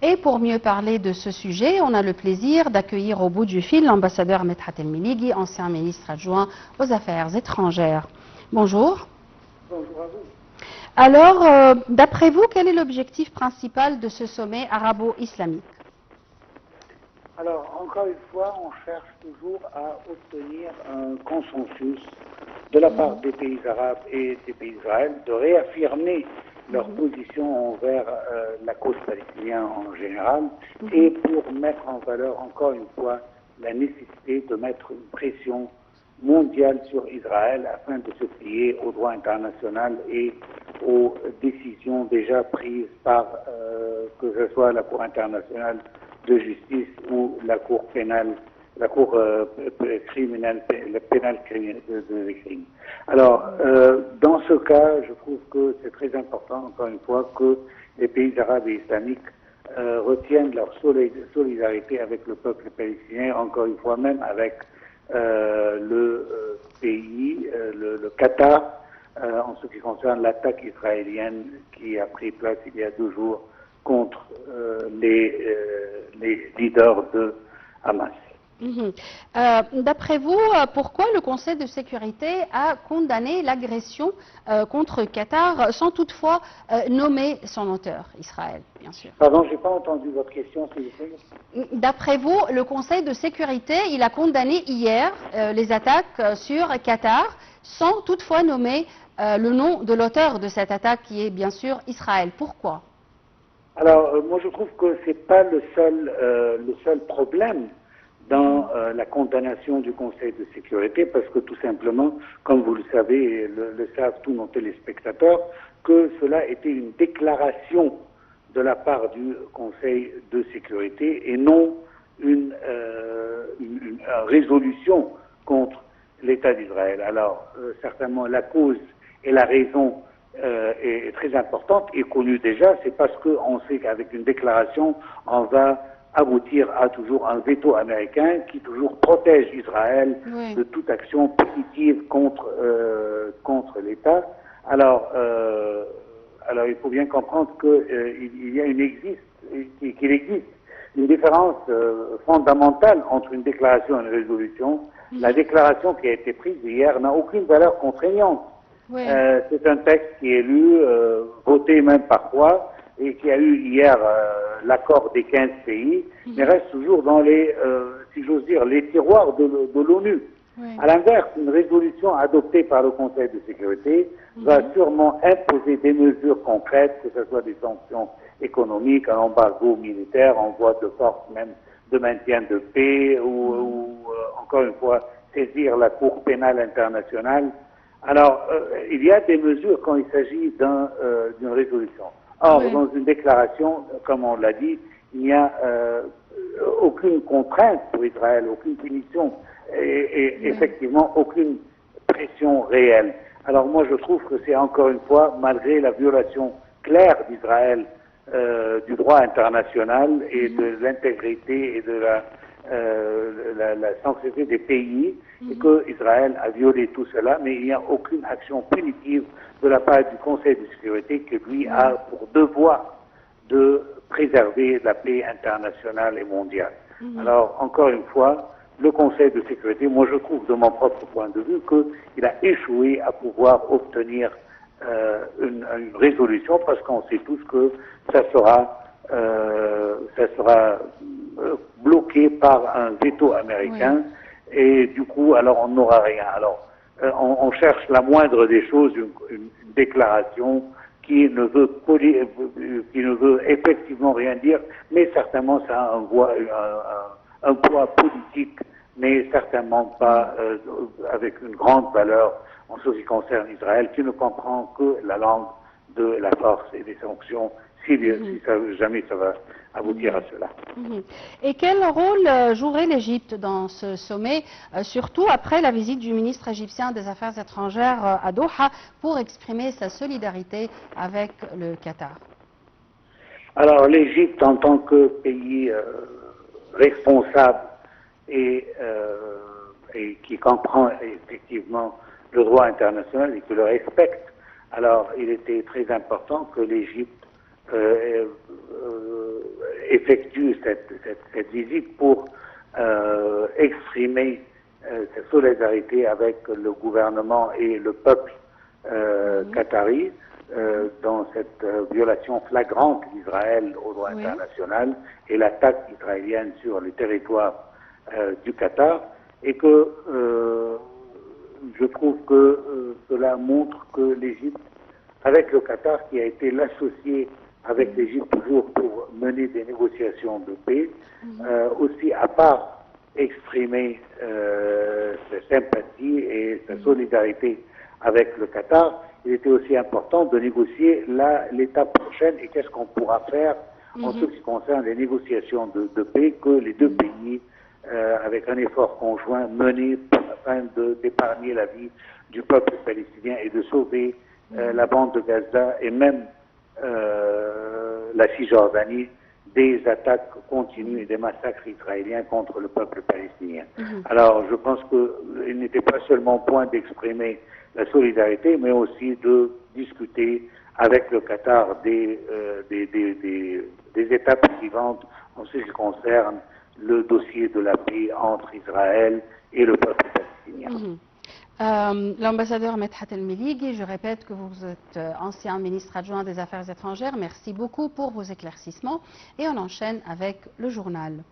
Et pour mieux parler de ce sujet, on a le plaisir d'accueillir au bout du fil l'ambassadeur Medhat El Miligi, ancien ministre adjoint aux Affaires étrangères. Bonjour. Bonjour à vous. Alors, d'après vous, quel est l'objectif principal de ce sommet arabo-islamique? Alors, encore une fois, on cherche toujours à obtenir un consensus de la part des pays arabes et des pays d'Israël de réaffirmer leur position envers la cause palestinienne en général et pour mettre en valeur encore une fois la nécessité de mettre une pression mondiale sur Israël afin de se plier au droit international et aux décisions déjà prises par que ce soit la Cour internationale de justice ou la Cour pénale, la Cour criminelle, pénale de crimes. Alors, dans ce cas, je trouve que c'est très important, encore une fois, que les pays arabes et islamiques retiennent leur solidarité avec le peuple palestinien, encore une fois, même avec le pays, le Qatar, en ce qui concerne l'attaque israélienne qui a pris place il y a 2 jours contre les leaders de Hamas. D'après vous, pourquoi le Conseil de sécurité a condamné l'agression contre le Qatar sans toutefois nommer son auteur, Israël, bien sûr? Pardon, je n'ai pas entendu votre question, s'il vous plaît. D'après vous, le Conseil de sécurité, il a condamné hier les attaques sur Qatar sans toutefois nommer le nom de l'auteur de cette attaque qui est bien sûr Israël. Pourquoi? Alors, moi je trouve que ce n'est pas le seul problème dans la condamnation du Conseil de sécurité, parce que tout simplement, comme vous le savez, et le savent tous nos téléspectateurs, que cela était une déclaration de la part du Conseil de sécurité et non une résolution contre l'État d'Israël. Alors, certainement, la cause et la raison est très importante et connue déjà, c'est parce qu'on sait qu'avec une déclaration, on va aboutir à toujours un veto américain qui toujours protège Israël de toute action positive contre l'État. Alors, il faut bien comprendre qu'il existe une différence fondamentale entre une déclaration et une résolution. La déclaration qui a été prise hier n'a aucune valeur contraignante. C'est un texte qui est lu, voté même parfois, et qui a eu hier l'accord des 15 pays, mais reste toujours dans les, si j'ose dire, les tiroirs de l'ONU. À l'inverse, une résolution adoptée par le Conseil de sécurité va sûrement imposer des mesures concrètes, que ce soit des sanctions économiques, un embargo militaire, envoi de forces même de maintien de paix, ou encore une fois, saisir la Cour pénale internationale. Alors, il y a des mesures quand il s'agit d'une résolution. Or, dans une déclaration, comme on l'a dit, il n'y a aucune contrainte pour Israël, aucune punition et effectivement aucune pression réelle. Alors moi, je trouve que c'est encore une fois, malgré la violation claire d'Israël du droit international et de l'intégrité et de la sincérité des pays, et que Israël a violé tout cela, mais il n'y a aucune action punitive de la part du Conseil de sécurité qui lui a pour devoir de préserver la paix internationale et mondiale. Alors, encore une fois, le Conseil de sécurité, moi je trouve de mon propre point de vue qu'il a échoué à pouvoir obtenir une résolution, parce qu'on sait tous que ça sera bloqué par un veto américain, et du coup, alors on n'aura rien. Alors, on cherche la moindre des choses, une déclaration qui ne veut effectivement rien dire, mais certainement ça a un poids politique, mais certainement pas avec une grande valeur en ce qui concerne Israël, qui ne comprend que la langue de la force et des sanctions, si jamais ça va aboutir à cela. Et quel rôle jouerait l'Égypte dans ce sommet, surtout après la visite du ministre égyptien des Affaires étrangères à Doha, pour exprimer sa solidarité avec le Qatar? Alors l'Égypte, en tant que pays responsable et qui comprend effectivement le droit international et qui le respecte, alors il était très important que l'Égypte effectue cette visite pour exprimer sa solidarité avec le gouvernement et le peuple qatari dans cette violation flagrante d'Israël au droit international et l'attaque israélienne sur le territoire du Qatar, et que je trouve que cela montre que l'Égypte, avec le Qatar qui a été l'associé avec l'Égypte toujours pour mener des négociations de paix, aussi à part exprimer sa sympathie et sa solidarité avec le Qatar, il était aussi important de négocier l'étape prochaine et qu'est-ce qu'on pourra faire en ce qui concerne les négociations de paix que les deux pays, avec un effort conjoint, mené afin d'épargner la vie du peuple palestinien et de sauver la bande de Gaza et même la Cisjordanie des attaques continues et des massacres israéliens contre le peuple palestinien. Alors, je pense qu'il n'était pas seulement point d'exprimer la solidarité, mais aussi de discuter avec le Qatar des étapes suivantes en ce qui concerne le dossier de la paix entre Israël et le peuple palestinien. L'ambassadeur Medhat El-Meligui, je répète que vous êtes ancien ministre adjoint des Affaires étrangères. Merci beaucoup pour vos éclaircissements et on enchaîne avec le journal.